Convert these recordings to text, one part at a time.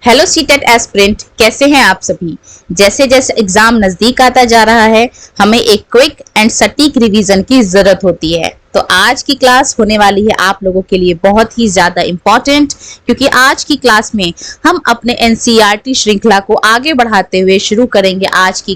Hello CTET aspirant, कैसे हैं आप सभी। जैसे जैसे एग्जाम नजदीक आता जा रहा है, हमें एक क्विक एंड सटीक रिवीजन की जरूरत होती है। तो आज की क्लास होने वाली है आप लोगों के लिए बहुत ही ज्यादा इम्पोर्टेंट, क्योंकि आज की क्लास में हम अपने एनसीईआरटी श्रृंखला को आगे बढ़ाते हुए शुरू करेंगे आज की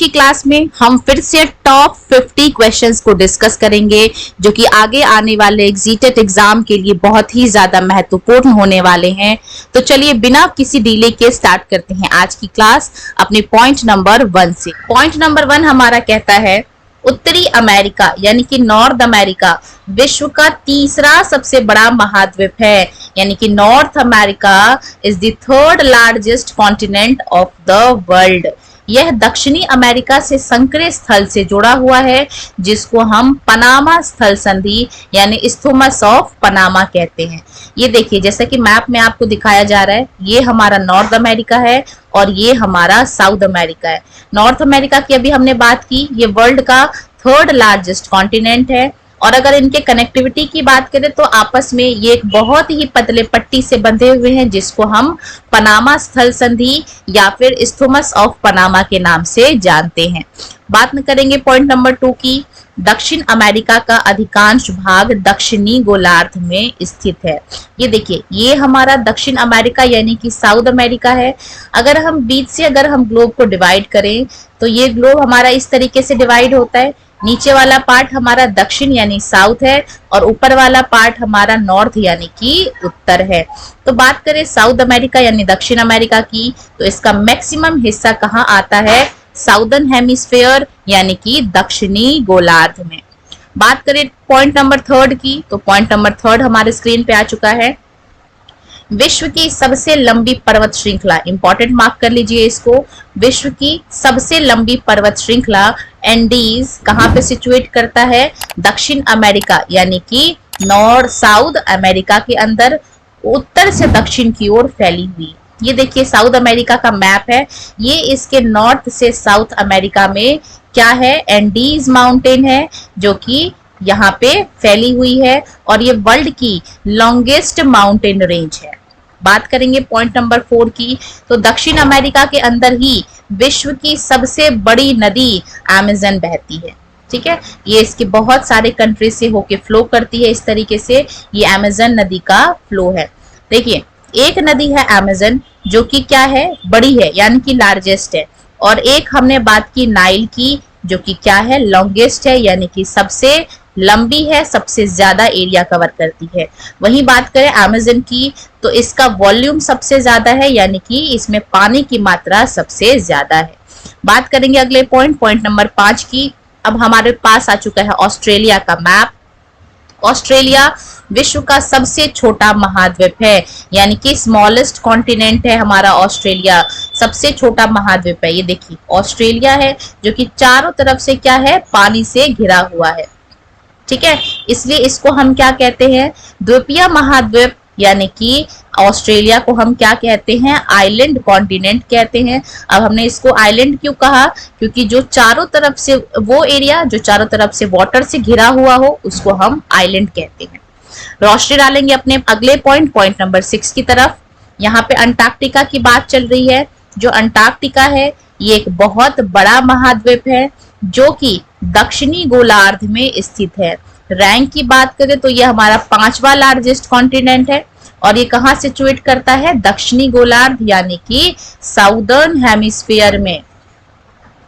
क्लास में हम फिर से टॉप 50 क्वेश्चंस को डिस्कस करेंगे, जो कि आगे आने वाले जीटेट एग्जाम के लिए बहुत ही ज्यादा महत्वपूर्ण होने वाले हैं। तो चलिए बिना किसी डिले के स्टार्ट करते हैं आज की क्लास अपने पॉइंट नंबर 1 से। पॉइंट नंबर 1 हमारा कहता है उत्तरी अमेरिका यानी कि नॉर्थ अमेरिका विश्व का तीसरा सबसे बड़ा महाद्वीप है, यानी कि north America is the third largest continent of the world. यह दक्षिणी अमेरिका से संकरे स्थल से जुड़ा हुआ है, जिसको हम पनामा स्थल संधि यानी इस्थुमस ऑफ पनामा कहते हैं। ये देखिए, जैसा कि मैप में आपको दिखाया जा रहा है, ये हमारा नॉर्थ अमेरिका है और ये हमारा साउथ अमेरिका है। नॉर्थ अमेरिका की अभी हमने बात की, ये वर्ल्ड का थर्ड लार्जेस्ट कॉन्टिनेंट है। और अगर इनके कनेक्टिविटी की बात करें तो आपस में ये एक बहुत ही पतले पट्टी से बंधे हुए हैं, जिसको हम पनामा स्थल संधि या फिर इस्थुमस ऑफ पनामा के नाम से जानते हैं। बात न करेंगे पॉइंट नंबर 2 की। दक्षिण अमेरिका का अधिकांश भाग दक्षिणी गोलार्ध में स्थित है। ये देखिए, ये हमारा दक्षिण अमेरिका यानी कि साउथ अमेरिका है। अगर हम बीच से ग्लोब को डिवाइड करें तो ये ग्लोब हमारा इस तरीके से डिवाइड होता है। नीचे वाला पार्ट हमारा दक्षिण यानी साउथ है और ऊपर वाला पार्ट हमारा नॉर्थ यानी कि उत्तर है। तो बात करें साउथ अमेरिका यानी दक्षिण अमेरिका की, तो इसका मैक्सिमम हिस्सा कहाँ आता है? साउदर्न हेमिस्फेयर यानी कि दक्षिणी गोलार्ध में। बात करें पॉइंट नंबर 3 की, तो पॉइंट नंबर 3 हमारे स्क्रीन पे आ चुका है। विश्व की सबसे लंबी पर्वत श्रृंखला, इंपॉर्टेंट मार्क कर लीजिए इसको। विश्व की सबसे लंबी पर्वत श्रृंखला एंडीज कहाँ पे सिचुएट करता है? दक्षिण अमेरिका यानी कि नॉर्थ साउथ अमेरिका के अंदर उत्तर से दक्षिण की ओर फैली हुई। ये देखिए साउथ अमेरिका का मैप है, ये इसके नॉर्थ से साउथ अमेरिका में क्या है? एंडीज माउंटेन है, जो कि यहाँ पे फैली हुई है और ये वर्ल्ड की लॉन्गेस्ट माउंटेन रेंज है। बात करेंगे पॉइंट नंबर 4 की, तो दक्षिण अमेरिका के अंदर ही विश्व की सबसे बड़ी नदी अमेज़न बहती है। ठीक है, ये इसके बहुत सारे कंट्री से होके फ्लो करती है। इस तरीके से ये अमेज़न नदी का फ्लो है। देखिए, एक नदी है अमेज़न जो कि क्या है? बड़ी है यानी कि लार्जेस्ट है, और एक हमने बात की नाइल की, जो कि क्या है? लॉन्गेस्ट है यानी कि सबसे लंबी है, सबसे ज्यादा एरिया कवर करती है। वहीं बात करें अमेज़न की, तो इसका वॉल्यूम सबसे ज्यादा है यानी कि इसमें पानी की मात्रा सबसे ज्यादा है। बात करेंगे अगले पॉइंट नंबर 5 की। अब हमारे पास आ चुका है ऑस्ट्रेलिया का मैप। ऑस्ट्रेलिया विश्व का सबसे छोटा महाद्वीप है, यानी कि स्मॉलेस्ट कॉन्टिनेंट है हमारा ऑस्ट्रेलिया, सबसे छोटा महाद्वीप है। ये देखिए ऑस्ट्रेलिया है, जो कि चारों तरफ से क्या है? पानी से घिरा हुआ है। ठीक है, इसलिए इसको हम क्या कहते हैं? द्वीपीय महाद्वीप, यानी कि ऑस्ट्रेलिया को हम क्या कहते हैं? आइलैंड कॉन्टिनेंट कहते हैं। अब हमने इसको आइलैंड क्यों कहा? क्योंकि जो चारों तरफ से वो एरिया जो चारों तरफ से वाटर से घिरा हुआ हो, उसको हम आइलैंड कहते हैं। रोशनी डालेंगे अपने अगले पॉइंट नंबर 6 की तरफ। यहाँ पे अंटार्कटिका की बात चल रही है। जो अंटार्कटिका है, ये एक बहुत बड़ा महाद्वीप है, जो कि दक्षिणी गोलार्ध में स्थित है। रैंक की बात करें तो ये हमारा 5वां लार्जेस्ट कॉन्टिनेंट है, और ये कहाँ सिचुएट करता है? दक्षिणी गोलार्ध यानी कि साउदर्न हेमिस्फीयर में।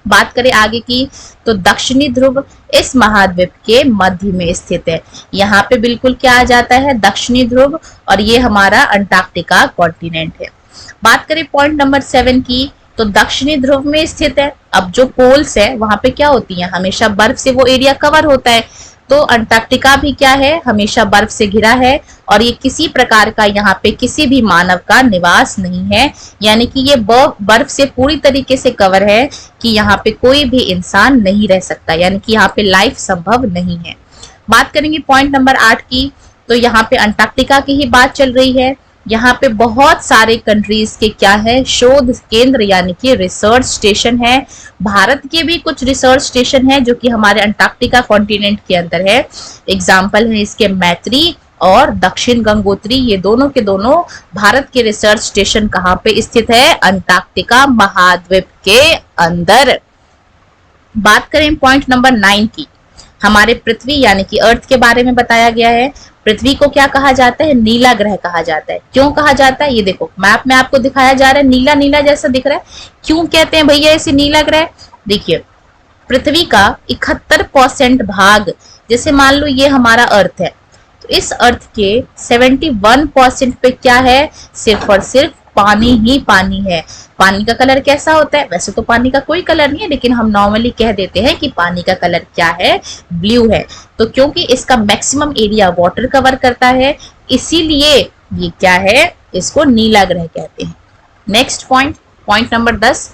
बात करें आगे की, तो दक्षिणी ध्रुव इस महाद्वीप के मध्य में स्थित है। यहाँ पे बिल्कुल क्या आ जाता है? दक्षिणी ध्रुव, और ये हमारा अंटार्कटिका कॉन्टिनेंट है। बात करें पॉइंट नंबर 7 की, तो दक्षिणी ध्रुव में स्थित है। अब जो पोल्स है वहां पे क्या होती है? हमेशा बर्फ से वो एरिया कवर होता है। तो अंटार्कटिका भी क्या है? हमेशा बर्फ से घिरा है, और ये किसी प्रकार का यहाँ पे किसी भी मानव का निवास नहीं है, यानी कि ये बर्फ से पूरी तरीके से कवर है कि यहाँ पे कोई भी इंसान नहीं रह सकता, यानी कि यहाँ पे लाइफ संभव नहीं है। बात करेंगे पॉइंट नंबर 8 की, तो यहाँ पे अंटार्कटिका की ही बात चल रही है। यहाँ पे बहुत सारे कंट्रीज के क्या है? शोध केंद्र यानी कि रिसर्च स्टेशन है। भारत के भी कुछ रिसर्च स्टेशन है जो कि हमारे अंटार्कटिका कॉन्टिनेंट के अंदर है। एग्जाम्पल है इसके मैत्री और दक्षिण गंगोत्री, ये दोनों के दोनों भारत के रिसर्च स्टेशन कहाँ पे स्थित है? अंटार्कटिका महाद्वीप के अंदर। बात करें पॉइंट नंबर 9 की, हमारे पृथ्वी यानी कि अर्थ के बारे में बताया गया है। पृथ्वी को क्या कहा जाता है? नीला ग्रह कहा जाता है। क्यों कहा जाता है? ये देखो मैप में आपको दिखाया जा रहा है, नीला नीला जैसा दिख रहा है। क्यों कहते हैं भैया इसे नीला ग्रह? देखिए, पृथ्वी का 71% भाग, जैसे मान लो ये हमारा अर्थ है, तो इस अर्थ के 71% पे क्या है? सिर्फ और सिर्फ पानी ही पानी है। पानी का कलर कैसा होता है? वैसे तो पानी का कोई कलर नहीं है, लेकिन हम नॉर्मली कह देते हैं कि पानी का कलर क्या है? ब्लू है। तो क्योंकि इसका मैक्सिमम एरिया वाटर कवर करता है, इसीलिए ये क्या है? इसको नीला ग्रह कहते हैं। नेक्स्ट पॉइंट, पॉइंट नंबर 10,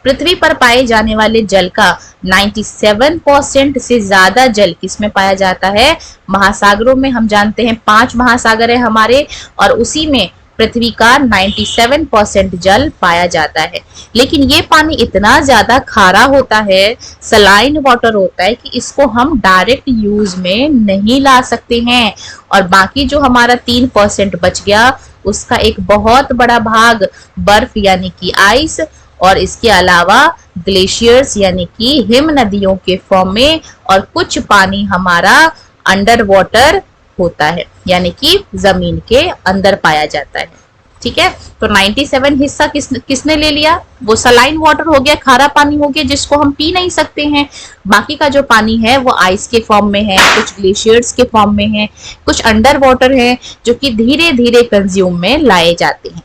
पृथ्वी पर पाए जाने वाले जल का 97% से ज्यादा जल किसमें पाया जाता है? महासागरों में। हम जानते हैं 5 महासागर है हमारे, और उसी में पृथ्वी का 97% जल पाया जाता है। लेकिन ये पानी इतना ज्यादा खारा होता है, सलाइन वाटर होता है, कि इसको हम डायरेक्ट यूज में नहीं ला सकते हैं। और बाकी जो हमारा 3% बच गया, उसका एक बहुत बड़ा भाग बर्फ यानी कि आइस, और इसके अलावा ग्लेशियर्स यानी कि हिम नदियों के फॉर्म में, और कुछ पानी हमारा अंडर वाटर होता है, यानी कि जमीन के अंदर पाया जाता है। ठीक है, तो 97 हिस्सा किसने ले लिया? वो सलाइन वाटर हो गया, खारा पानी हो गया, जिसको हम पी नहीं सकते हैं। बाकी का जो पानी है वो आइस के फॉर्म में है, कुछ ग्लेशियर्स के फॉर्म में है, कुछ अंडर वाटर है, जो कि धीरे धीरे कंज्यूम में लाए जाते हैं।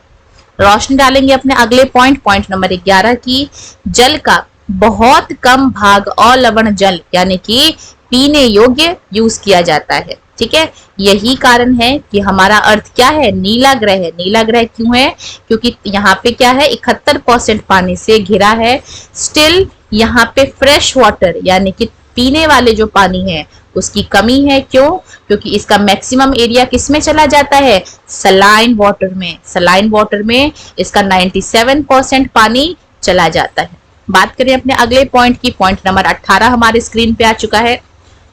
रोशनी डालेंगे अपने अगले पॉइंट, पॉइंट नंबर 11 की, जल का बहुत कम भाग अलवण जल यानी कि पीने योग्य यूज किया जाता है। ठीक है, यही कारण है कि हमारा अर्थ क्या है? नीला ग्रह है। नीला ग्रह क्यों है? क्योंकि यहाँ पे क्या है? 71% पानी से घिरा है। स्टिल यहाँ पे फ्रेश वाटर यानी कि पीने वाले जो पानी है उसकी कमी है। क्यों? क्योंकि इसका मैक्सिमम एरिया किस में चला जाता है? सलाइन वाटर में। सलाइन वाटर में इसका 97% पानी चला जाता है। बात करें अपने अगले पॉइंट की, पॉइंट नंबर 18 हमारे स्क्रीन पे आ चुका है,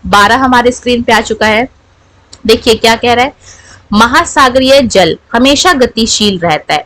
12 हमारे स्क्रीन पे आ चुका है। देखिए क्या कह रहा है? महासागरीय जल हमेशा गतिशील रहता है।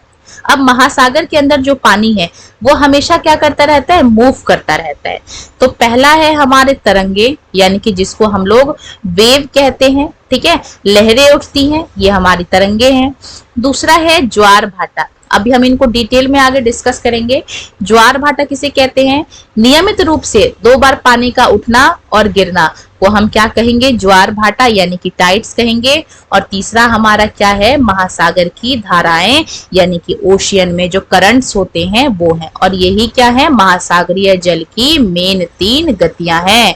अब महासागर के अंदर जो पानी है वो हमेशा क्या करता रहता है? मूव करता रहता है। तो पहला है हमारे तरंगे, यानी कि जिसको हम लोग वेव कहते हैं। ठीक है, लहरें उठती हैं, ये हमारी तरंगे हैं। दूसरा है ज्वार भाटा, अभी हम इनको डिटेल में आगे डिस्कस करेंगे। ज्वार भाटा किसे कहते हैं? नियमित रूप से 2 बार पानी का उठना और गिरना को हम क्या कहेंगे? ज्वार भाटा यानी कि टाइड्स कहेंगे। और तीसरा हमारा क्या है? महासागर की धाराएं यानी कि ओशियन में जो करंट्स होते हैं वो हैं। और यही क्या है? महासागरीय जल की मेन 3 गतियां हैं।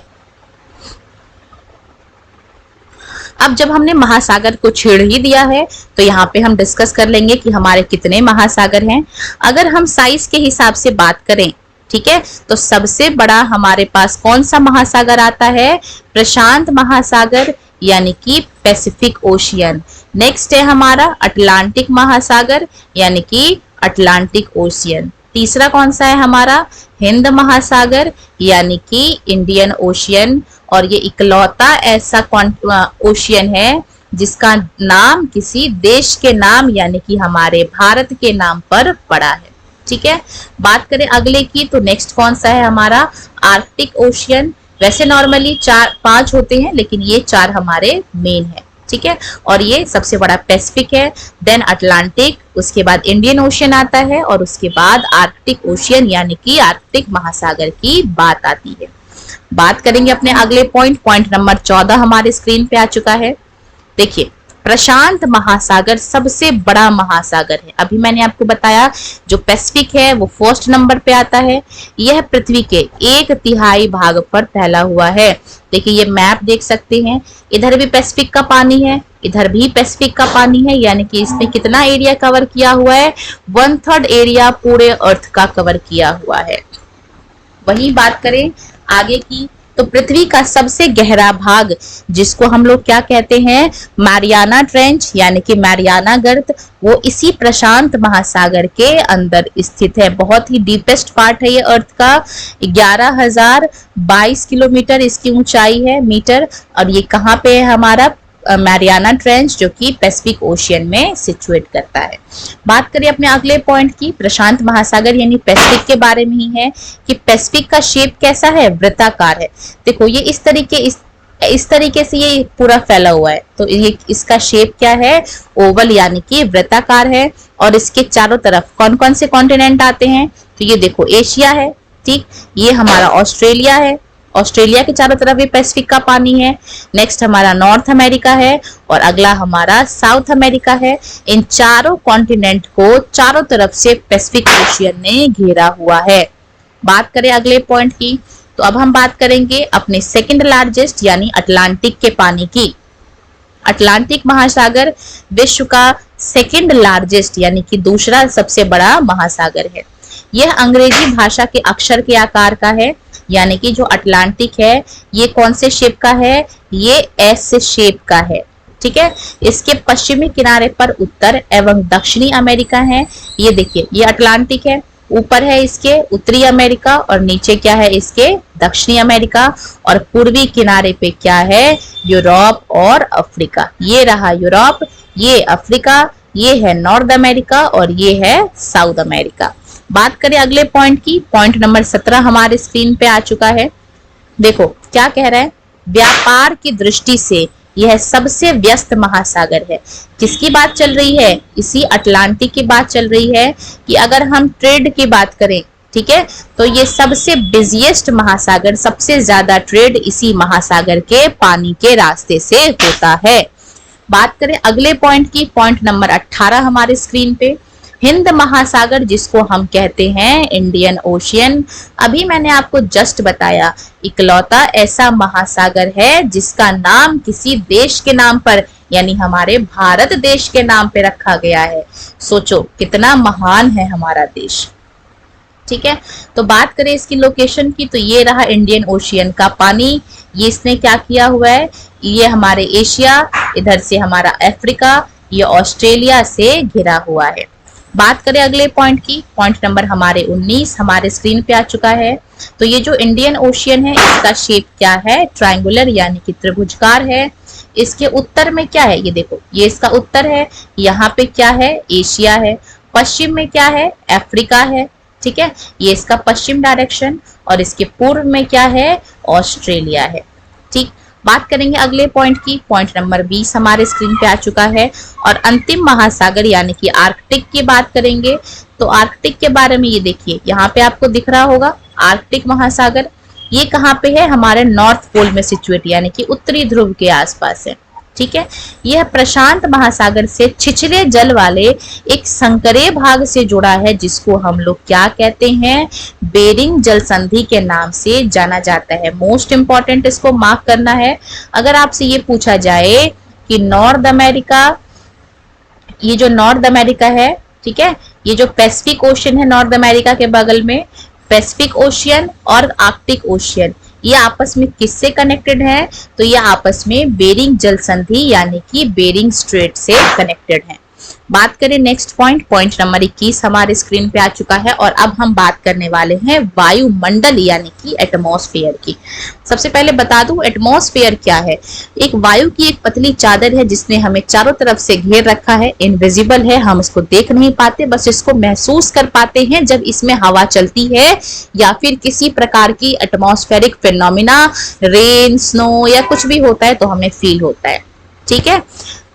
अब जब हमने महासागर को छेड़ ही दिया है तो यहाँ पे हम डिस्कस कर लेंगे कि हमारे कितने महासागर हैं। अगर हम साइज के हिसाब से बात करें, ठीक है, तो सबसे बड़ा हमारे पास कौन सा महासागर आता है? प्रशांत महासागर यानी कि पैसिफिक ओशियन। नेक्स्ट है हमारा अटलांटिक महासागर यानी कि अटलांटिक ओशियन। तीसरा कौन सा है हमारा? हिंद महासागर यानी कि इंडियन ओशियन। और ये इकलौता ऐसा ओशियन है जिसका नाम किसी देश के नाम यानी कि हमारे भारत के नाम पर पड़ा है। ठीक है, बात करें अगले की, तो नेक्स्ट कौन सा है हमारा? Arctic ocean. वैसे नॉर्मली 4-5 होते हैं, लेकिन ये 4 हमारे मेन है। ठीक है, और ये सबसे बड़ा पैसिफिक है, देन अटलांटिक, उसके बाद इंडियन ओशियन आता है, और उसके बाद आर्कटिक ओशियन यानी कि आर्कटिक महासागर की बात आती है। बात करेंगे अपने अगले पॉइंट, पॉइंट नंबर 14 हमारे स्क्रीन पे आ चुका है। देखिए, प्रशांत महासागर सबसे बड़ा महासागर है। अभी मैंने आपको बताया जो पैसिफिक है वो फर्स्ट नंबर पे आता है। यह पृथ्वी के 1/3 भाग पर फैला हुआ है। देखिए ये मैप देख सकते हैं, इधर भी पैसिफिक का पानी है, इधर भी पैसिफिक का पानी है, यानी कि इसने कितना एरिया कवर किया हुआ है? 1/3 एरिया पूरे अर्थ का कवर किया हुआ है। वही बात करें आगे की, तो पृथ्वी का सबसे गहरा भाग जिसको हम लोग क्या कहते हैं? मैरियाना ट्रेंच यानी कि मैरियाना गर्त, वो इसी प्रशांत महासागर के अंदर स्थित है। बहुत ही डीपेस्ट पार्ट है ये अर्थ का। 11,022 किलोमीटर इसकी ऊंचाई है मीटर। और ये कहाँ पे है हमारा? मैरियाना ट्रेंच जो कि पैसिफिक ओशियन में सिचुएट करता है। बात करें अपने अगले पॉइंट की, प्रशांत महासागर यानी पैसिफिक के बारे में ही है कि पैसिफिक का शेप कैसा है, वृत्ताकार है। देखो ये इस तरीके से ये पूरा फैला हुआ है, तो ये इसका शेप क्या है, ओवल यानी कि वृत्ताकार है। और इसके चारों तरफ कौन कौन से कॉन्टिनेंट आते हैं, तो ये देखो एशिया है, ठीक, ये हमारा ऑस्ट्रेलिया है, ऑस्ट्रेलिया के चारों तरफ ये पैसिफिक का पानी है। नेक्स्ट हमारा नॉर्थ अमेरिका है और अगला हमारा साउथ अमेरिका है। इन चारों कॉन्टिनेंट को चारों तरफ से पैसिफिक ओशियन ने घेरा हुआ है। बात करें अगले पॉइंट की, तो अब हम बात करेंगे अपने सेकंड लार्जेस्ट यानी अटलांटिक के पानी की। अटलांटिक महासागर विश्व का सेकंड लार्जेस्ट यानी कि दूसरा सबसे बड़ा महासागर है। यह अंग्रेजी भाषा के अक्षर के आकार का है, यानी कि जो अटलांटिक है ये कौन से शेप का है, ये एस शेप का है, ठीक है। इसके पश्चिमी किनारे पर उत्तर एवं दक्षिणी अमेरिका है। ये देखिए ये अटलांटिक है, ऊपर है इसके उत्तरी अमेरिका और नीचे क्या है इसके दक्षिणी अमेरिका, और पूर्वी किनारे पे क्या है, यूरोप और अफ्रीका। ये रहा यूरोप, ये अफ्रीका, ये है नॉर्थ अमेरिका और ये है साउथ अमेरिका। बात करें अगले पॉइंट की, पॉइंट नंबर 17 हमारे स्क्रीन पे आ चुका है। देखो क्या कह रहा है, व्यापार की दृष्टि से यह सबसे व्यस्त महासागर है। किसकी बात चल रही है, इसी अटलांटिक की बात चल रही है कि अगर हम ट्रेड की बात करें, ठीक है, तो ये सबसे बिजिएस्ट महासागर, सबसे ज्यादा ट्रेड इसी महासागर के पानी के रास्ते से होता है। बात करें अगले पॉइंट की, पॉइंट नंबर 18 हमारे स्क्रीन पे, हिंद महासागर जिसको हम कहते हैं इंडियन ओशियन। अभी मैंने आपको जस्ट बताया इकलौता ऐसा महासागर है जिसका नाम किसी देश के नाम पर यानी हमारे भारत देश के नाम पे रखा गया है। सोचो कितना महान है हमारा देश, ठीक है। तो बात करें इसकी लोकेशन की, तो ये रहा इंडियन ओशियन का पानी। ये इसने क्या किया हुआ है, ये हमारे एशिया, इधर से हमारा अफ्रीका, ये ऑस्ट्रेलिया से घिरा हुआ है। बात करें अगले पॉइंट की, पॉइंट नंबर हमारे 19 हमारे स्क्रीन पे आ चुका है। तो ये जो इंडियन ओशियन है इसका शेप क्या है, ट्रायंगुलर यानी कि त्रिभुजकार है। इसके उत्तर में क्या है, ये देखो ये इसका उत्तर है, यहाँ पे क्या है, एशिया है। पश्चिम में क्या है, अफ्रीका है, ठीक है, ये इसका पश्चिम डायरेक्शन, और इसके पूर्व में क्या है, ऑस्ट्रेलिया है, ठीक। बात करेंगे अगले पॉइंट की, पॉइंट नंबर 20 हमारे स्क्रीन पे आ चुका है। और अंतिम महासागर यानी कि आर्कटिक की बात करेंगे, तो आर्कटिक के बारे में ये देखिए यहाँ पे आपको दिख रहा होगा आर्कटिक महासागर। ये कहाँ पे है, हमारे नॉर्थ पोल में सिचुएट यानी कि उत्तरी ध्रुव के आसपास है, ठीक है। यह प्रशांत महासागर से छिछले जल वाले एक संकरे भाग से जुड़ा है जिसको हम लोग क्या कहते हैं, बेरिंग जल संधि के नाम से जाना जाता है। मोस्ट इंपॉर्टेंट इसको मार्क करना है। अगर आपसे ये पूछा जाए कि नॉर्थ अमेरिका, ये जो नॉर्थ अमेरिका है, ठीक है, ये जो पैसिफिक ओशियन है नॉर्थ अमेरिका के बगल में, पैसिफिक ओशियन और आर्कटिक ओशियन, ये आपस में किससे कनेक्टेड है, तो ये आपस में बेरिंग जल संधि यानी कि बेरिंग स्ट्रेट से कनेक्टेड है। बात करें नेक्स्ट पॉइंट, पॉइंट नंबर 21 हमारे स्क्रीन पे आ चुका है। और अब हम बात करने वाले हैं वायुमंडल यानी कि एटमॉस्फेयर की। सबसे पहले बता दूं एटमॉस्फेयर क्या है। एक वायु की एक पतली चादर है जिसने हमें चारों तरफ से घेर रखा है, इनविजिबल है, हम इसको देख नहीं पाते, बस इसको महसूस कर पाते हैं जब इसमें हवा चलती है या फिर किसी प्रकार की एटमॉस्फेरिक फिनोमिना, रेन, स्नो या कुछ भी होता है तो हमें फील होता है, ठीक है।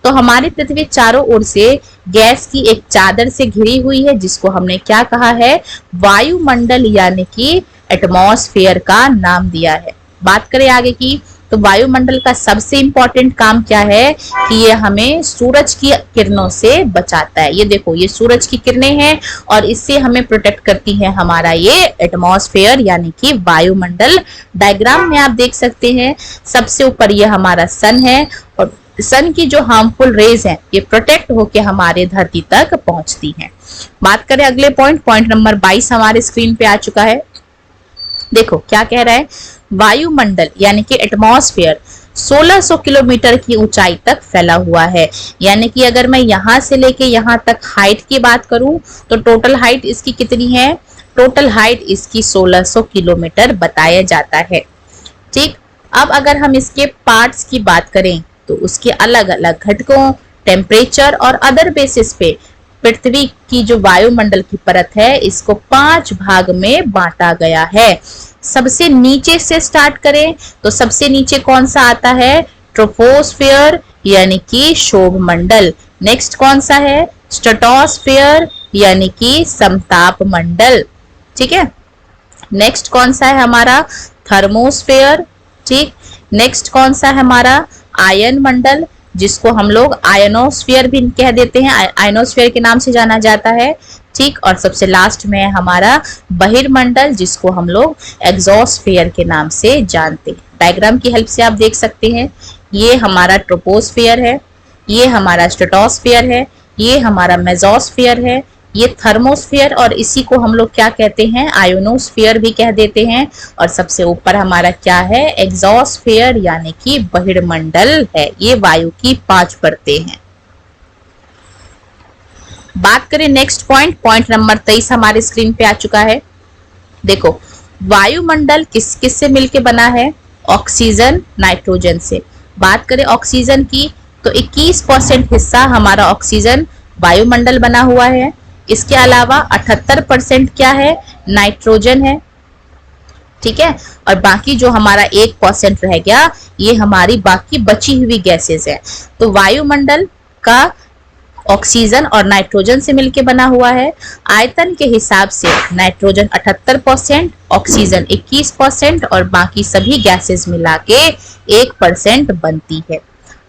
तो हमारी पृथ्वी चारों ओर से गैस की एक चादर से घिरी हुई है जिसको हमने क्या कहा है, वायुमंडल यानी कि एटमॉस्फेयर का नाम दिया है। बात करें आगे की, तो वायुमंडल का सबसे इंपॉर्टेंट काम क्या है कि ये हमें सूरज की किरणों से बचाता है। ये देखो ये सूरज की किरणें हैं और इससे हमें प्रोटेक्ट करती है हमारा ये एटमॉस्फेयर यानी कि वायुमंडल। डायग्राम में आप देख सकते हैं सबसे ऊपर ये हमारा सन है और सन की जो हार्मफुल रेज हैं ये प्रोटेक्ट होके हमारे धरती तक पहुंचती हैं। बात करें अगले पॉइंट, पॉइंट नंबर 22 हमारे स्क्रीन पे आ चुका है। देखो क्या कह रहा है, वायुमंडल यानी कि एटमॉस्फेयर 1600 किलोमीटर की ऊंचाई तक फैला हुआ है। यानी कि अगर मैं यहां से लेके यहां तक हाइट की बात करूं तो टोटल हाइट इसकी कितनी है, टोटल हाइट इसकी 1600 किलोमीटर बताया जाता है, ठीक। अब अगर हम इसके पार्ट्स की बात करें तो उसके अलग अलग घटकों, टेम्परेचर और अदर बेसिस पे पृथ्वी की जो वायुमंडल की परत है इसको 5 भाग में बांटा गया है। सबसे नीचे से स्टार्ट करें तो सबसे नीचे कौन सा आता है? ट्रोपोस्फियर यानी कि शोभ मंडल। नेक्स्ट कौन सा है? स्ट्रेटोस्फियर यानी कि समताप मंडल। ठीक है। नेक्स्ट कौन सा है हमारा? थर्मोस्फियर। ठीक। नेक्स्ट कौन सा है हमारा? आयन मंडल, जिसको हम लोग आयनोस्फीयर भी कह देते हैं, आयनोस्फीयर के नाम से जाना जाता है। ठीक। और सबसे लास्ट में है हमारा बहिर्मंडल, जिसको हम लोग एग्जोस्फीयर के नाम से जानते हैं। डायग्राम की हेल्प से आप देख सकते हैं, ये हमारा ट्रोपोस्फियर है, ये हमारा स्ट्रेटोस्फियर है, ये हमारा मेसोस्फियर है, ये थर्मोस्फियर, और इसी को हम लोग क्या कहते हैं? आयोनोस्फियर भी कह देते हैं। और सबसे ऊपर हमारा क्या है? एग्जोस्फियर यानी कि बहिर्मंडल है। ये वायु की 5 परतें हैं। बात करें नेक्स्ट पॉइंट नंबर 23 हमारे स्क्रीन पे आ चुका है। देखो, वायुमंडल किस किस से मिलके बना है? ऑक्सीजन, नाइट्रोजन से। बात करें ऑक्सीजन की तो 21% हिस्सा हमारा ऑक्सीजन वायुमंडल बना हुआ है। इसके अलावा 78% क्या है? नाइट्रोजन है। ठीक है। और बाकी जो हमारा 1% रह गया, ये हमारी बाकी बची हुई गैसेस है। तो वायुमंडल का ऑक्सीजन और नाइट्रोजन से मिलके बना हुआ है। आयतन के हिसाब से नाइट्रोजन 78%, ऑक्सीजन 21% और बाकी सभी गैसेस मिला के 1% बनती है।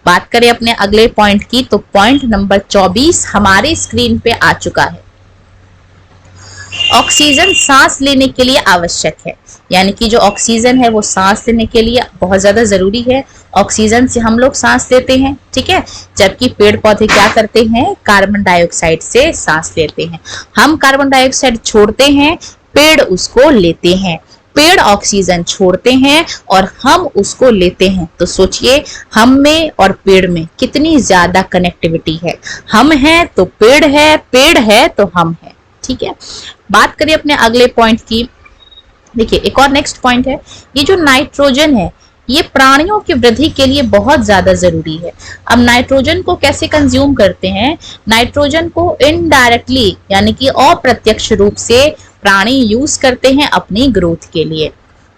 बात करें अपने अगले पॉइंट की तो पॉइंट नंबर 24 हमारे स्क्रीन पे आ चुका है। ऑक्सीजन सांस लेने के लिए आवश्यक है, यानी कि जो ऑक्सीजन है वो सांस लेने के लिए बहुत ज्यादा जरूरी है। ऑक्सीजन से हम लोग सांस लेते हैं। ठीक है। जबकि पेड़ पौधे क्या करते हैं? कार्बन डाइऑक्साइड से सांस लेते हैं। हम कार्बन डाइऑक्साइड छोड़ते हैं, पेड़ उसको लेते हैं। पेड़ ऑक्सीजन छोड़ते हैं और हम उसको लेते हैं। तो सोचिए, हम में और पेड़ में कितनी ज्यादा कनेक्टिविटी है। हम हैं तो पेड़ है तो हम हैं। ठीक है। बात करिए अपने अगले पॉइंट की। देखिए, एक और नेक्स्ट पॉइंट है, ये जो नाइट्रोजन है ये प्राणियों की वृद्धि के लिए बहुत ज्यादा जरूरी है। अब नाइट्रोजन को कैसे कंज्यूम करते हैं? नाइट्रोजन को इनडायरेक्टली यानी कि अप्रत्यक्ष रूप से प्राणी यूज करते हैं अपनी ग्रोथ के लिए।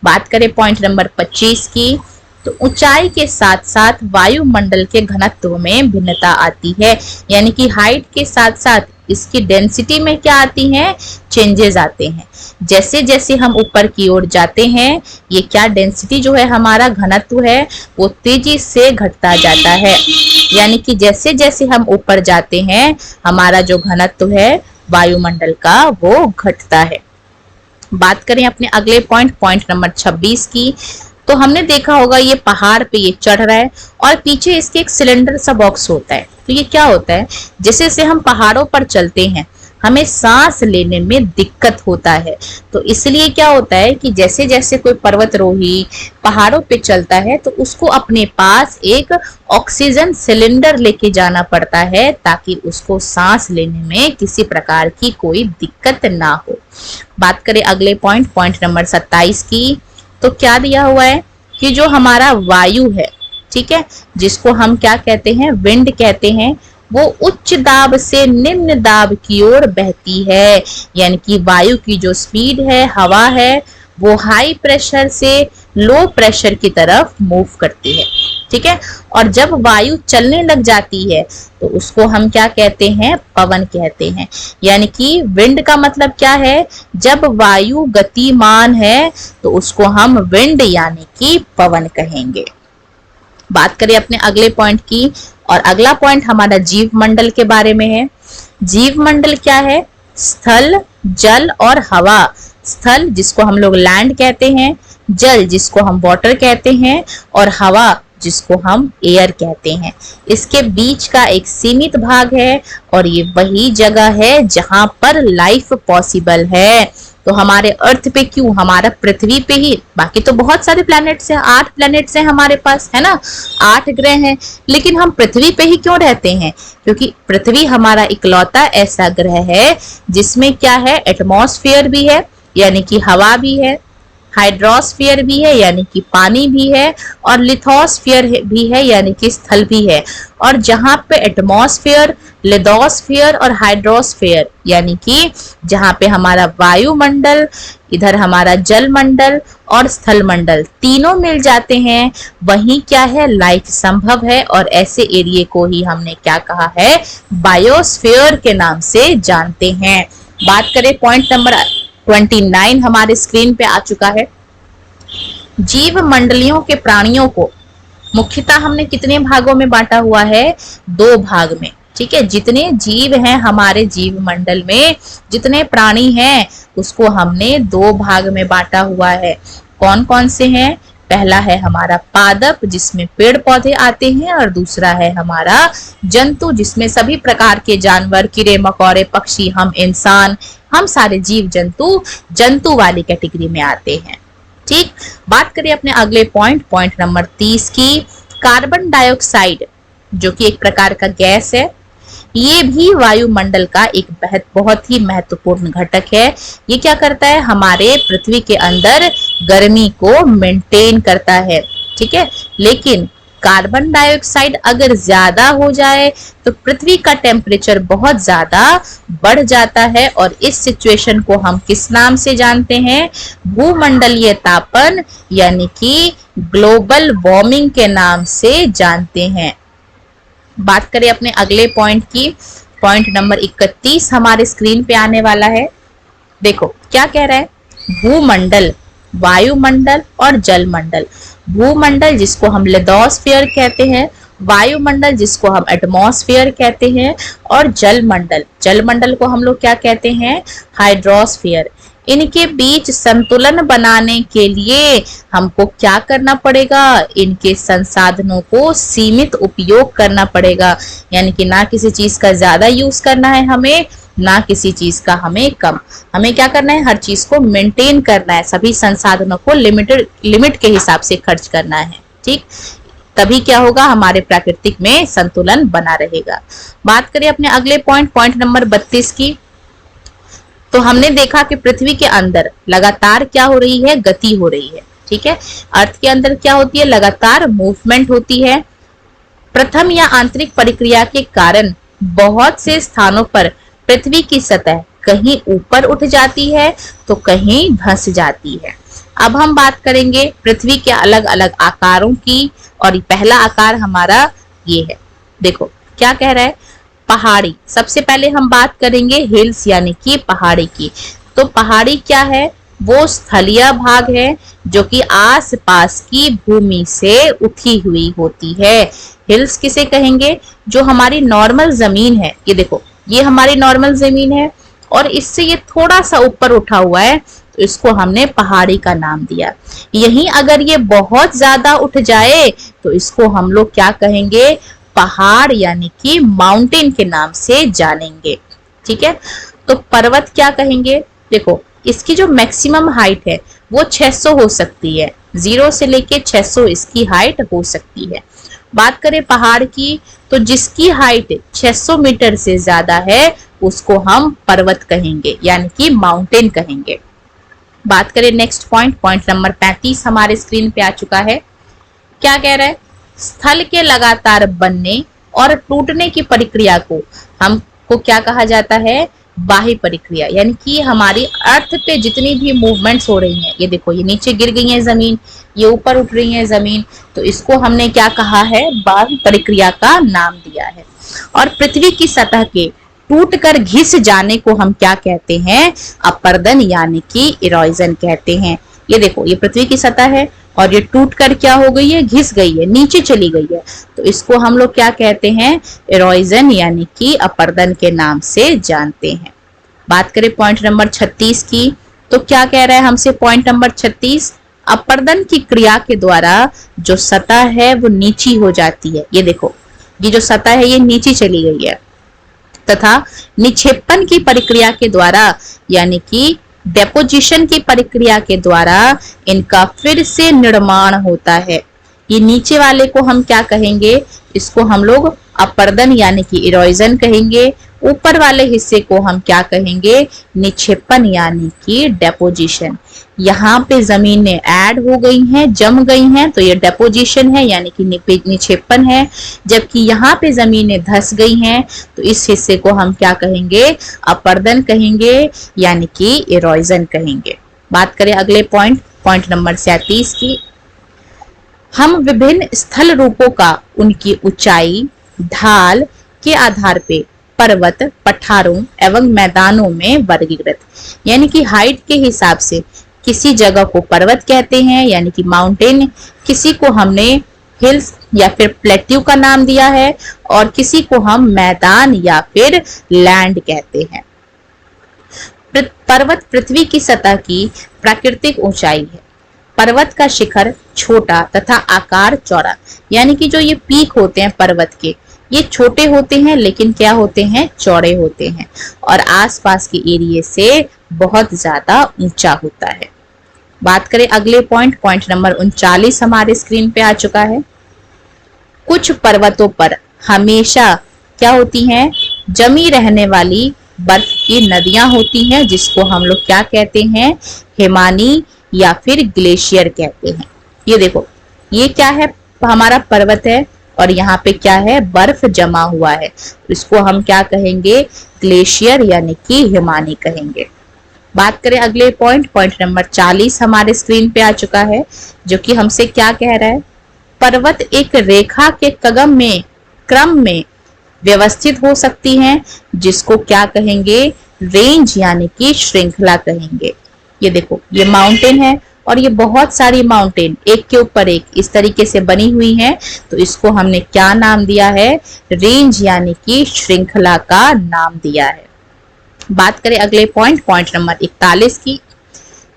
बात करें पॉइंट नंबर 25 की तो ऊंचाई के साथ साथ वायुमंडल के घनत्व में भिन्नता आती है, यानी कि हाइट के साथ साथ इसकी डेंसिटी में क्या आती है? चेंजेस आते हैं। जैसे जैसे हम ऊपर की ओर जाते हैं, ये क्या डेंसिटी जो है हमारा घनत्व है वो तेजी से घटता जाता है। यानी कि जैसे जैसे हम ऊपर जाते हैं हमारा जो घनत्व है वायुमंडल का वो घटता है। बात करें अपने अगले पॉइंट नंबर 26 की तो हमने देखा होगा ये पहाड़ पे ये चढ़ रहा है और पीछे इसके एक सिलेंडर सा बॉक्स होता है। तो ये क्या होता है? जैसे जैसे हम पहाड़ों पर चलते हैं हमें सांस लेने में दिक्कत होता है। तो इसलिए क्या होता है कि जैसे जैसे कोई पर्वतरोही पहाड़ों पे चलता है तो उसको अपने पास एक ऑक्सीजन सिलेंडर लेके जाना पड़ता है ताकि उसको सांस लेने में किसी प्रकार की कोई दिक्कत ना हो। बात करें अगले पॉइंट नंबर 27 की तो क्या दिया हुआ है कि जो हमारा वायु है, ठीक है, जिसको हम क्या कहते हैं? विंड कहते हैं, वो उच्च दाब से निम्न दाब की ओर बहती है। यानी कि वायु की जो स्पीड है, हवा है, वो हाई प्रेशर से लो प्रेशर की तरफ मूव करती है। ठीक है। और जब वायु चलने लग जाती है तो उसको हम क्या कहते हैं? पवन कहते हैं। यानी कि विंड का मतलब क्या है? जब वायु गतिमान है तो उसको हम विंड यानी कि पवन कहेंगे। बात करें अपने अगले पॉइंट की और अगला पॉइंट हमारा जीव मंडल के बारे में है। जीव मंडल क्या है? स्थल, जल और हवा। स्थल जिसको हम लोग लैंड कहते हैं, जल जिसको हम वाटर कहते हैं और हवा जिसको हम एयर कहते हैं। इसके बीच का एक सीमित भाग है और ये वही जगह है जहां पर लाइफ पॉसिबल है। तो हमारे अर्थ पे क्यों? हमारा पृथ्वी पे ही, बाकी तो बहुत सारे प्लैनेट्स हैं, 8 प्लैनेट्स हैं हमारे पास, है ना, 8 ग्रह हैं, लेकिन हम पृथ्वी पे ही क्यों रहते हैं? क्योंकि पृथ्वी हमारा इकलौता ऐसा ग्रह है जिसमें क्या है? एटमॉस्फेयर भी है, यानी कि हवा भी है, हाइड्रोस्फीयर भी है यानी कि पानी भी है, और लिथोस्फीयर भी है यानी कि स्थल भी है। और जहां पे एटमॉस्फेयर, लिथोस्फीयर और हाइड्रोस्फीयर यानी कि जहां पे हमारा वायुमंडल, इधर हमारा जलमंडल और स्थल मंडल तीनों मिल जाते हैं, वहीं क्या है, लाइफ संभव है। और ऐसे एरिया को ही हमने क्या कहा है, बायोस्फीयर के नाम से जानते हैं। बात करें पॉइंट नंबर 29 हमारे स्क्रीन पे आ चुका है। जीव मंडलियों के प्राणियों को मुख्यतः हमने कितने भागों में बांटा हुआ है, 2 भाग में। ठीक है, जितने जीव हैं हमारे जीव मंडल में, जितने प्राणी हैं, उसको हमने 2 भाग में बांटा हुआ है। कौन कौन से हैं? पहला है हमारा पादप, जिसमें पेड़ पौधे आते हैं, और दूसरा है हमारा जंतु, जिसमें सभी प्रकार के जानवर, कीड़े मकोड़े, पक्षी, हम इंसान, हम सारे जीव जंतु जंतु वाली कैटेगरी में आते हैं। ठीक, बात करें अपने अगले पॉइंट नंबर 30 की। कार्बन डाइऑक्साइड जो कि एक प्रकार का गैस है, ये भी वायुमंडल का एक बहुत ही महत्वपूर्ण घटक है। ये क्या करता है, हमारे पृथ्वी के अंदर गर्मी को मेंटेन करता है। ठीक है, लेकिन कार्बन डाइऑक्साइड अगर ज्यादा हो जाए तो पृथ्वी का टेम्परेचर बहुत ज्यादा बढ़ जाता है, और इस सिचुएशन को हम किस नाम से जानते हैं, भूमंडलीय तापन यानी कि ग्लोबल वार्मिंग के नाम से जानते हैं। बात करें अपने अगले पॉइंट की, पॉइंट नंबर 31 हमारे स्क्रीन पे आने वाला है। देखो क्या कह रहा है, भूमंडल, वायुमंडल और जलमंडल। भूमंडल जिसको हम लिथोस्फीयर कहते हैं, वायुमंडल जिसको हम एटमॉस्फेयर कहते हैं, और जलमंडल, जलमंडल को हम लोग क्या कहते हैं, हाइड्रोस्फीयर। इनके बीच संतुलन बनाने के लिए हमको क्या करना पड़ेगा, इनके संसाधनों को सीमित उपयोग करना पड़ेगा। यानी कि ना किसी चीज का ज्यादा यूज करना है हमें, ना किसी चीज का हमें कम। हमें क्या करना है, हर चीज को मेंटेन करना है, सभी संसाधनों को लिमिट के हिसाब से खर्च करना है। ठीक, तभी क्या होगा, हमारे प्राकृतिक में संतुलन बना रहेगा। बात करें अपने अगले पॉइंट नंबर 32 की, तो हमने देखा कि पृथ्वी के अंदर लगातार क्या हो रही है, गति हो रही है। ठीक है, अर्थ के अंदर क्या होती है, लगातार मूवमेंट होती है। प्रथम या आंतरिक प्रक्रिया के कारण बहुत से स्थानों पर पृथ्वी की सतह कहीं ऊपर उठ जाती है तो कहीं धंस जाती है। अब हम बात करेंगे पृथ्वी के अलग अलग आकारों की, और पहला आकार हमारा ये है। देखो क्या कह रहा है, पहाड़ी। सबसे पहले हम बात करेंगे हिल्स यानी कि पहाड़ी की। तो पहाड़ी क्या है, वो स्थलीय भाग है जो कि आसपास की भूमि से उठी हुई होती है। हिल्स किसे कहेंगे, जो हमारी नॉर्मल जमीन है। ये देखो, ये हमारी नॉर्मल जमीन है और इससे ये थोड़ा सा ऊपर उठा हुआ है, तो इसको हमने पहाड़ी का नाम दिया। यहीं अगर ये बहुत ज्यादा उठ जाए तो इसको हम लोग क्या कहेंगे, पहाड़ यानी कि माउंटेन के नाम से जानेंगे। ठीक है, तो पर्वत क्या कहेंगे, देखो इसकी जो मैक्सिमम हाइट है वो 600 हो सकती है, 0 से लेके 600 इसकी हाइट हो सकती है। बात करें पहाड़ की, तो जिसकी हाइट 600 मीटर से ज्यादा है उसको हम पर्वत कहेंगे यानी कि माउंटेन कहेंगे। बात करें नेक्स्ट पॉइंट नंबर 35 हमारे स्क्रीन पे आ चुका है। क्या कह रहा है, स्थल के लगातार बनने और टूटने की प्रक्रिया को हमको क्या कहा जाता है, बाह्य प्रक्रिया। यानी कि हमारी अर्थ पे जितनी भी मूवमेंट्स हो रही हैं, ये देखो ये नीचे गिर गई है जमीन, ये ऊपर उठ रही है जमीन, तो इसको हमने क्या कहा है, बाह्य प्रक्रिया का नाम दिया है। और पृथ्वी की सतह के टूट कर घिस जाने को हम क्या कहते हैं, अपरदन यानी कि इरोजन कहते हैं। ये देखो ये पृथ्वी की सतह है और ये टूट कर क्या हो गई है, घिस गई है, नीचे चली गई है, तो इसको हम लोग क्या कहते हैं, इरोजन यानी कि अपरदन के नाम से जानते हैं। बात करें पॉइंट नंबर 36 की, तो क्या कह रहा है हमसे पॉइंट नंबर 36, अपरदन की क्रिया के द्वारा जो सतह है वो नीची हो जाती है। ये देखो ये जो सतह है ये नीचे चली गई है, तथा निक्षेपण की प्रक्रिया के द्वारा यानी कि डेपोजिशन की प्रक्रिया के द्वारा इनका फिर से निर्माण होता है। ये नीचे वाले को हम क्या कहेंगे, इसको हम लोग अपरदन यानी कि इरोजन कहेंगे। ऊपर वाले हिस्से को हम क्या कहेंगे, निक्षेपण यानी कि डेपोजिशन। यहाँ पे जमीनें ऐड हो गई हैं, जम गई हैं, तो ये डेपोजिशन है यानी कि निक्षेपण है। जबकि यहाँ पे जमीनें धंस गई हैं तो इस हिस्से को हम क्या कहेंगे, अपरदन कहेंगे यानी कि इरोजन कहेंगे। बात करें अगले पॉइंट नंबर 37 की। हम विभिन्न स्थल रूपों का उनकी ऊंचाई, ढाल के आधार पे पर्वत, पठारों एवं मैदानों में वर्गीकृत, यानी कि हाइट के हिसाब से किसी जगह को पर्वत कहते हैं यानी कि माउंटेन, किसी को हमने हिल्स या फिर प्लेट्यू का नाम दिया है, और किसी को हम मैदान या फिर लैंड कहते हैं। पर्वत पृथ्वी की सतह की प्राकृतिक ऊंचाई है। पर्वत का शिखर छोटा तथा आकार चौड़ा, यानी कि जो ये पीक होते हैं पर्वत के, ये छोटे होते हैं लेकिन क्या होते हैं, चौड़े होते हैं, और आसपास के एरिया से बहुत ज्यादा ऊंचा होता है। बात करें अगले पॉइंट नंबर 39 हमारे स्क्रीन पे आ चुका है। कुछ पर्वतों पर हमेशा क्या होती हैं, जमी रहने वाली बर्फ की नदियां होती हैं, जिसको हम लोग क्या कहते हैं, हिमानी या फिर ग्लेशियर कहते हैं। ये देखो, ये क्या है, हमारा पर्वत है और यहाँ पे क्या है, बर्फ जमा हुआ है, इसको हम क्या कहेंगे, ग्लेशियर यानी कि हिमानी कहेंगे। बात करें अगले पॉइंट नंबर 40 हमारे स्क्रीन पे आ चुका है, जो कि हमसे क्या कह रहा है, पर्वत एक रेखा के क्रम में व्यवस्थित हो सकती हैं, जिसको क्या कहेंगे, रेंज यानी कि श्रृंखला कहेंगे। ये देखो, ये माउंटेन है और ये बहुत सारी माउंटेन एक के ऊपर एक इस तरीके से बनी हुई हैं, तो इसको हमने क्या नाम दिया है, रेंज यानी कि श्रृंखला का नाम दिया है। बात करें अगले पॉइंट नंबर 41 की,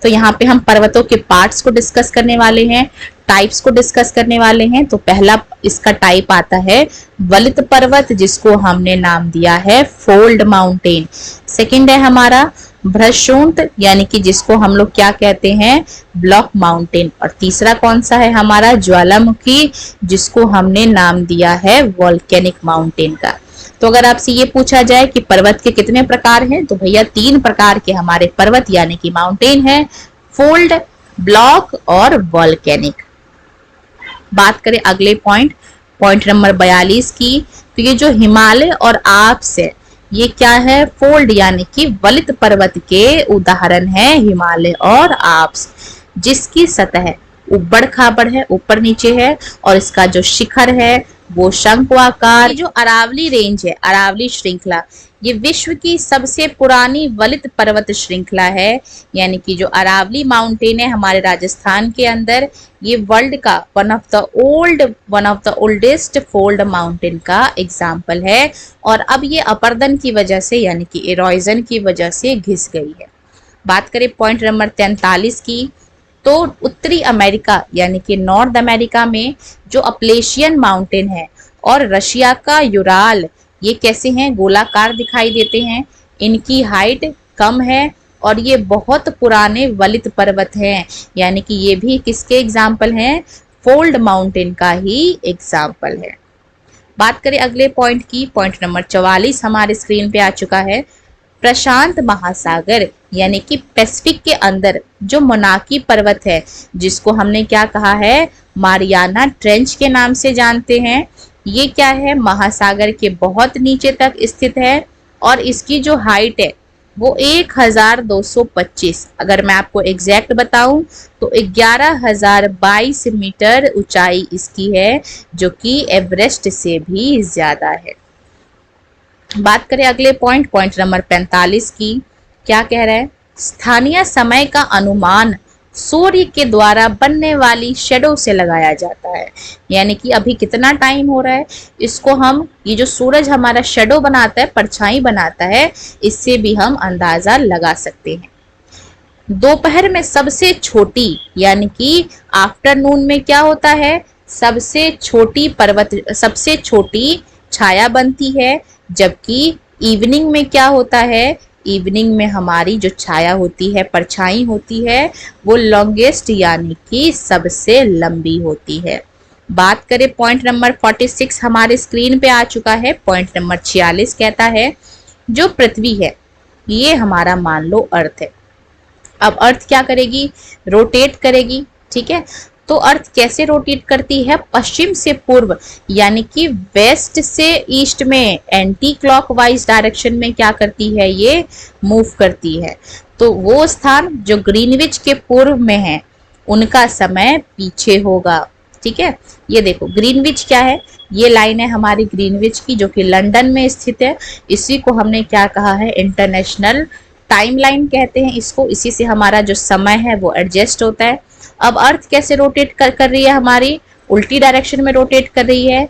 तो यहाँ पे हम पर्वतों के पार्ट्स को डिस्कस करने वाले हैं, टाइप्स को डिस्कस करने वाले हैं। तो पहला इसका टाइप आता है वलित पर्वत, जिसको हमने नाम दिया है फोल्ड माउंटेन। सेकंड है हमारा भ्रशोंत, यानी कि जिसको हम लोग क्या कहते हैं, ब्लॉक माउंटेन। और तीसरा कौन सा है हमारा, ज्वालामुखी, जिसको हमने नाम दिया है वॉल्केनिक माउंटेन का। तो अगर आपसे ये पूछा जाए कि पर्वत के कितने प्रकार हैं, तो भैया 3 प्रकार के हमारे पर्वत यानी कि माउंटेन है, फोल्ड, ब्लॉक और वॉल्केनिक। बात करें अगले पॉइंट नंबर 42 की, तो ये जो हिमालय और आल्प्स है, ये क्या है, फोल्ड यानी कि वलित पर्वत के उदाहरण है हिमालय और आल्प्स, जिसकी सतह उबड़ खाबड़ है, ऊपर नीचे है, और इसका जो शिखर है वो शंक्वाकार। जो अरावली रेंज है, अरावली श्रृंखला, ये विश्व की सबसे पुरानी वलित पर्वत श्रृंखला है, यानी कि जो अरावली माउंटेन है हमारे राजस्थान के अंदर, ये वर्ल्ड का one of the oldest fold mountain का एग्जाम्पल है। और अब ये अपरदन की वजह से यानी कि इरोजन की वजह से घिस गई है। बात करें पॉइंट नंबर 43 की, तो उत्तरी अमेरिका यानी कि नॉर्थ अमेरिका में जो अपलेशियन माउंटेन है और रशिया का यूराल, ये कैसे हैं, गोलाकार दिखाई देते हैं, इनकी हाइट कम है और ये बहुत पुराने वलित पर्वत हैं, यानी कि ये भी किसके एग्जाम्पल हैं, फोल्ड माउंटेन का ही एग्जाम्पल है। बात करें अगले पॉइंट की, पॉइंट नंबर 44 हमारे स्क्रीन पे आ चुका है। प्रशांत महासागर यानी कि पैसिफिक के अंदर जो मोनाकी पर्वत है, जिसको हमने क्या कहा है, मारियाना ट्रेंच के नाम से जानते हैं, ये क्या है, महासागर के बहुत नीचे तक स्थित है और इसकी जो हाइट है वो 1225, अगर मैं आपको एग्जैक्ट बताऊं तो 11,022 मीटर ऊंचाई इसकी है, जो कि एवरेस्ट से भी ज्यादा है। बात करें अगले पॉइंट नंबर 45 की, क्या कह रहा है, स्थानीय समय का अनुमान सूर्य के द्वारा बनने वाली शेडो से लगाया जाता है, यानी कि अभी कितना टाइम हो रहा है, इसको हम, ये जो सूरज हमारा शेडो बनाता है, परछाई बनाता है, इससे भी हम अंदाजा लगा सकते हैं। दोपहर में सबसे छोटी यानी कि आफ्टरनून में क्या होता है, सबसे छोटी छाया बनती है, जबकि इवनिंग में क्या होता है, इवनिंग में हमारी जो छाया होती है, परछाई होती है, वो लॉन्गेस्ट यानी कि सबसे लंबी होती है। बात करें पॉइंट नंबर 46 हमारे स्क्रीन पे आ चुका है। पॉइंट नंबर 46 कहता है जो पृथ्वी है ये हमारा मान लो अर्थ है। अब अर्थ क्या करेगी, रोटेट करेगी, ठीक है। तो अर्थ कैसे रोटेट करती है, पश्चिम से पूर्व यानी कि वेस्ट से ईस्ट में एंटी क्लॉकवाइज डायरेक्शन में क्या करती है, ये मूव करती है। तो वो स्थान जो ग्रीनविच के पूर्व में है उनका समय पीछे होगा, ठीक है। ये देखो ग्रीनविच क्या है, ये लाइन है हमारी ग्रीनविच की जो कि लंदन में स्थित है। इसी को हमने क्या कहा है, इंटरनेशनल टाइमलाइन कहते हैं इसको। इसी से हमारा जो समय है वो एडजस्ट होता है। अब अर्थ कैसे रोटेट कर रही है, हमारी उल्टी डायरेक्शन में रोटेट कर रही है।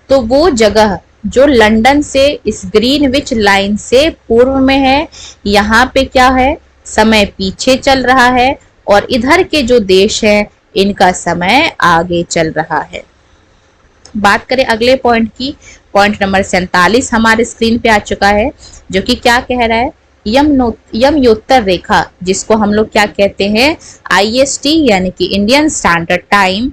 तो वो जगह जो लंदन से इस ग्रीनविच लाइन से पूर्व में है, यहाँ पे क्या है, समय पीछे चल रहा है और इधर के जो देश हैं इनका समय आगे चल रहा है। बात करें अगले पॉइंट की, पॉइंट नंबर 47 हमारे स्क्रीन पे आ चुका है, जो कि क्या कह रहा है, यमयोत्तर रेखा जिसको हम लोग क्या कहते हैं, IST यानी कि इंडियन स्टैंडर्ड टाइम,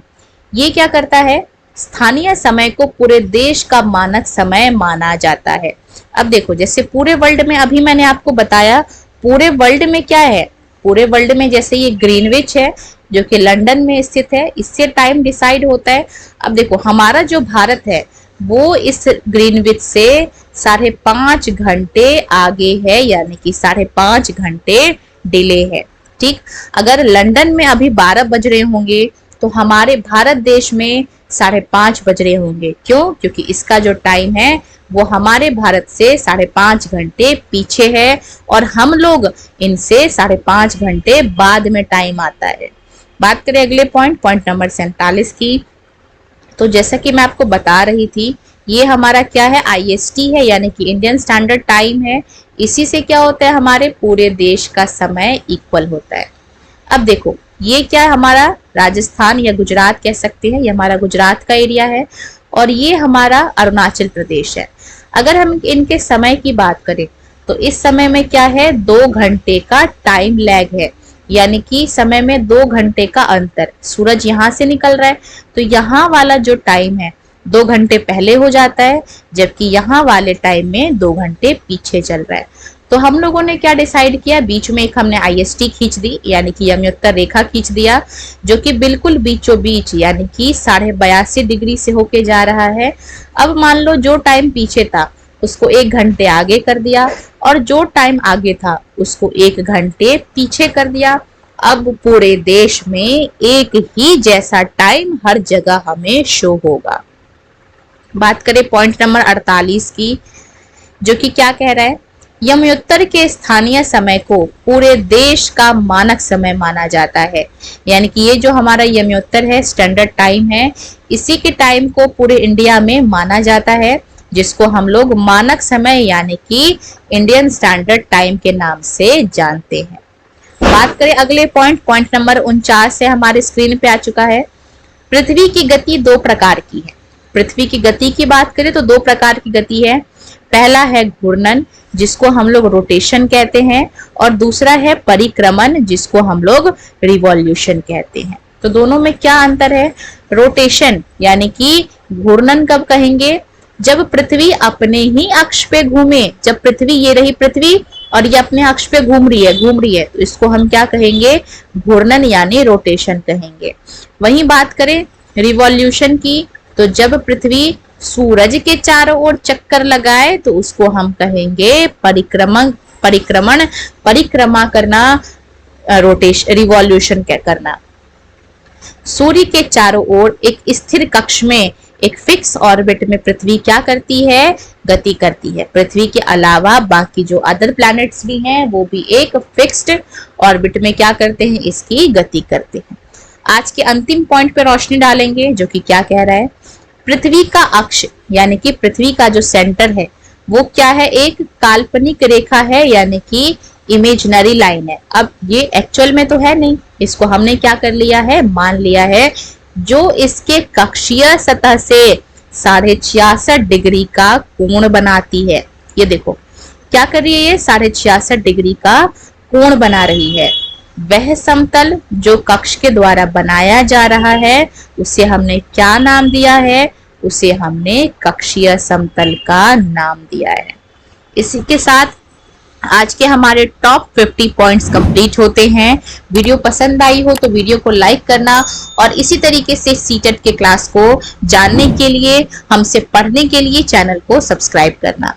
ये क्या करता है, स्थानीय समय को पूरे देश का मानक समय माना जाता है। अब देखो जैसे पूरे वर्ल्ड में, अभी मैंने आपको बताया पूरे वर्ल्ड में क्या है, पूरे वर्ल्ड में जैसे ये ग्रीनविच है जो कि लंदन में स्थित है, इससे टाइम डिसाइड होता है। अब देखो हमारा जो भारत है वो इस ग्रीनविच से 5.5 घंटे आगे है, यानी कि 5.5 घंटे डिले है, ठीक। अगर लंदन में अभी 12 बज रहे होंगे तो हमारे भारत देश में 5:30 बज रहे होंगे। क्यों, क्योंकि इसका जो टाइम है वो हमारे भारत से 5.5 घंटे पीछे है और हम लोग इनसे 5.5 घंटे बाद में टाइम आता है। बात करें अगले पॉइंट नंबर 47 की, तो जैसा कि मैं आपको बता रही थी ये हमारा क्या है, IST है यानी कि इंडियन स्टैंडर्ड टाइम है। इसी से क्या होता है, हमारे पूरे देश का समय इक्वल होता है। अब देखो ये क्या है, हमारा राजस्थान या गुजरात कह सकते हैं, ये हमारा गुजरात का एरिया है और ये हमारा अरुणाचल प्रदेश है। अगर हम इनके समय की बात करें तो इस समय में क्या है, 2 घंटे का टाइम लैग है, यानी कि समय में 2 घंटे का अंतर। सूरज यहाँ से निकल रहा है तो यहाँ वाला जो टाइम है 2 घंटे पहले हो जाता है, जबकि यहाँ वाले टाइम में 2 घंटे पीछे चल रहा है। तो हम लोगों ने क्या डिसाइड किया, बीच में एक हमने IST खींच दी यानी कि यमयोत्तर रेखा खींच दिया, जो कि बिल्कुल बीचों बीच यानी कि 82.5 डिग्री से होके जा रहा है। अब मान लो जो टाइम पीछे था उसको 1 घंटे आगे कर दिया और जो टाइम आगे था उसको 1 घंटे पीछे कर दिया। अब पूरे देश में एक ही जैसा टाइम हर जगह हमें शो होगा। बात करें पॉइंट नंबर 48 की, जो कि क्या कह रहा है, यमयोत्तर के स्थानीय समय को पूरे देश का मानक समय माना जाता है। यानी कि ये जो हमारा यमयोत्तर है स्टैंडर्ड टाइम है, इसी के टाइम को पूरे इंडिया में माना जाता है, जिसको हम लोग मानक समय यानी कि इंडियन स्टैंडर्ड टाइम के नाम से जानते हैं। बात करें अगले पॉइंट नंबर 49 से हमारे स्क्रीन पे आ चुका है। पृथ्वी की गति 2 प्रकार की है। पृथ्वी की गति की बात करें तो 2 प्रकार की गति है। पहला है घूर्णन जिसको हम लोग रोटेशन कहते हैं और दूसरा है परिक्रमण जिसको हम लोग रिवॉल्यूशन कहते हैं। तो दोनों में क्या अंतर है, रोटेशन यानी कि घूर्णन कब कहेंगे, जब पृथ्वी अपने ही अक्ष पे घूमे, जब पृथ्वी ये रही पृथ्वी और ये अपने अक्ष पे घूम रही है तो इसको हम क्या कहेंगे, घूर्णन यानी रोटेशन कहेंगे। वहीं बात करें रिवॉल्यूशन की तो जब पृथ्वी सूरज के चारों ओर चक्कर लगाए तो उसको हम कहेंगे परिक्रमा करना, रोटेशन रिवॉल्यूशन करना। सूर्य के चारों ओर एक स्थिर कक्ष में एक फिक्स ऑर्बिट में पृथ्वी क्या करती है, गति करती है। पृथ्वी के अलावा बाकी जो अदर प्लैनेट्स भी हैं वो भी एक फिक्स्ड ऑर्बिट में क्या करते हैं, इसकी गति करते हैं। आज के अंतिम पॉइंट पे रोशनी डालेंगे जो कि क्या कह रहा है, पृथ्वी का अक्ष यानी कि पृथ्वी का जो सेंटर है वो क्या है, एक काल्पनिक रेखा है यानी कि इमेजिनरी लाइन है। अब ये एक्चुअल में तो है नहीं, इसको हमने क्या कर लिया है, मान लिया है, जो इसके कक्षीय सतह से 66.5 डिग्री का कोण बनाती है। ये देखो क्या कर रही है, ये 66.5 डिग्री का कोण बना रही है। वह समतल जो कक्ष के द्वारा बनाया जा रहा है उसे हमने क्या नाम दिया है, उसे हमने कक्षीय समतल का नाम दिया है। इसी के साथ आज के हमारे टॉप 50 पॉइंट्स कंप्लीट होते हैं। वीडियो पसंद आई हो तो वीडियो को लाइक करना और इसी तरीके से सीटेट के क्लास को जानने के लिए, हमसे पढ़ने के लिए चैनल को सब्सक्राइब करना।